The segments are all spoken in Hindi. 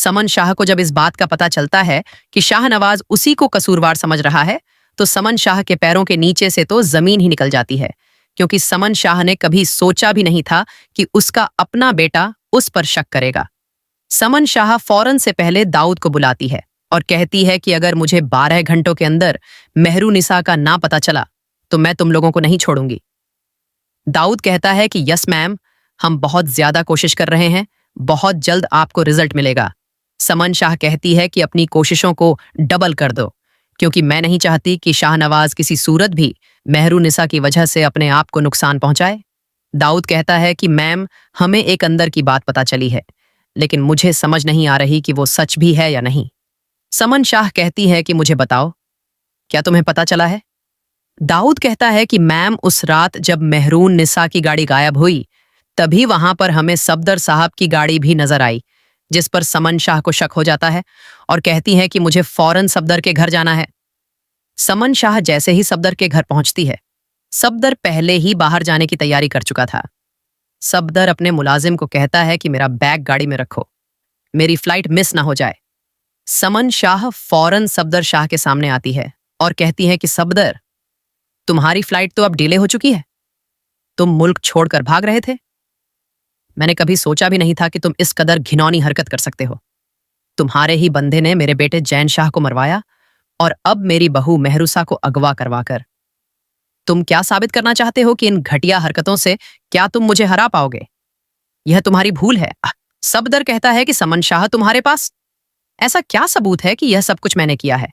समन शाह को जब इस बात का पता चलता है कि शाहनवाज उसी को कसूरवार समझ रहा है, तो समन शाह के पैरों के नीचे से तो जमीन ही निकल जाती है, क्योंकि समन शाह ने कभी सोचा भी नहीं था कि उसका अपना बेटा उस पर शक करेगा। समन शाह फौरन से पहले दाऊद को बुलाती है और कहती है कि अगर मुझे 12 घंटों के अंदर मेहरुनिसा का ना पता चला तो मैं तुम लोगों को नहीं छोड़ूंगी। दाऊद कहता है कि यस मैम, हम बहुत ज्यादा कोशिश कर रहे हैं, बहुत जल्द आपको रिजल्ट मिलेगा। समन शाह कहती है कि अपनी कोशिशों को डबल कर दो, क्योंकि मैं नहीं चाहती कि शाहनवाज किसी सूरत भी मेहरुनिसा की वजह से अपने आप को नुकसान पहुंचाए। दाऊद कहता है कि मैम, हमें एक अंदर की बात पता चली है, लेकिन मुझे समझ नहीं आ रही कि वो सच भी है या नहीं। समन शाह कहती है कि मुझे बताओ, क्या तुम्हें पता चला है? दाऊद कहता है कि मैम, उस रात जब मेहरून निसा की गाड़ी गायब हुई, तभी वहां पर हमें सफदर साहब की गाड़ी भी नजर आई, जिस पर समन शाह को शक हो जाता है और कहती है कि मुझे फौरन सफदर के घर जाना है। समन शाह जैसे ही सफदर के घर पहुंचती है, सफदर पहले ही बाहर जाने की तैयारी कर चुका था। सफदर अपने मुलाजिम को कहता है कि मेरा बैग गाड़ी में रखो, मेरी फ्लाइट मिस ना हो जाए। समन शाह फौरन सफदर शाह के सामने आती है और कहती है कि सफदर, तुम्हारी फ्लाइट तो अब डिले हो चुकी है, तुम मुल्क छोड़कर भाग रहे थे। मैंने कभी सोचा भी नहीं था कि तुम इस कदर घिनौनी हरकत कर सकते हो। तुम्हारे ही बंदे ने मेरे बेटे जैन शाह को मरवाया और अब मेरी बहू मेहरुसा को अगवा करवाकर। तुम क्या साबित करना चाहते हो कि इन घटिया हरकतों से क्या तुम मुझे हरा पाओगे? यह तुम्हारी भूल है। सफदर कहता है कि समन शाह, तुम्हारे पास ऐसा क्या सबूत है कि यह सब कुछ मैंने किया है?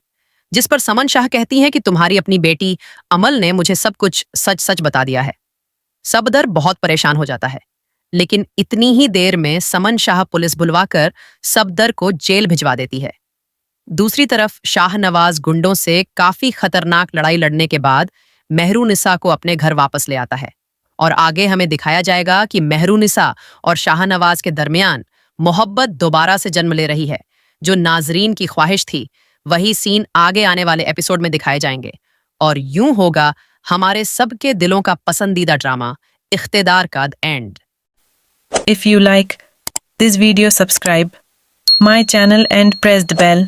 जिस पर समन शाह कहती है कि तुम्हारी अपनी बेटी अमल ने मुझे सब कुछ सच सच बता दिया है। सफदर बहुत परेशान हो जाता है, लेकिन इतनी ही देर में समन शाह पुलिस बुलवाकर सफदर को जेल भिजवा देती है। दूसरी तरफ शाहनवाज गुंडों से काफी खतरनाक लड़ाई लड़ने के बाद मेहरुनिसा को अपने घर वापस ले आता है और आगे हमें दिखाया जाएगा कि मेहरुनिसा और शाहनवाज के दरमियान मोहब्बत दोबारा से जन्म ले रही है। जो नाजरीन की ख्वाहिश थी, वही सीन आगे आने वाले एपिसोड में दिखाए जाएंगे और यूं होगा हमारे सबके दिलों का पसंदीदा ड्रामा इख्तेदार का and. If you like this video, subscribe my channel and press the bell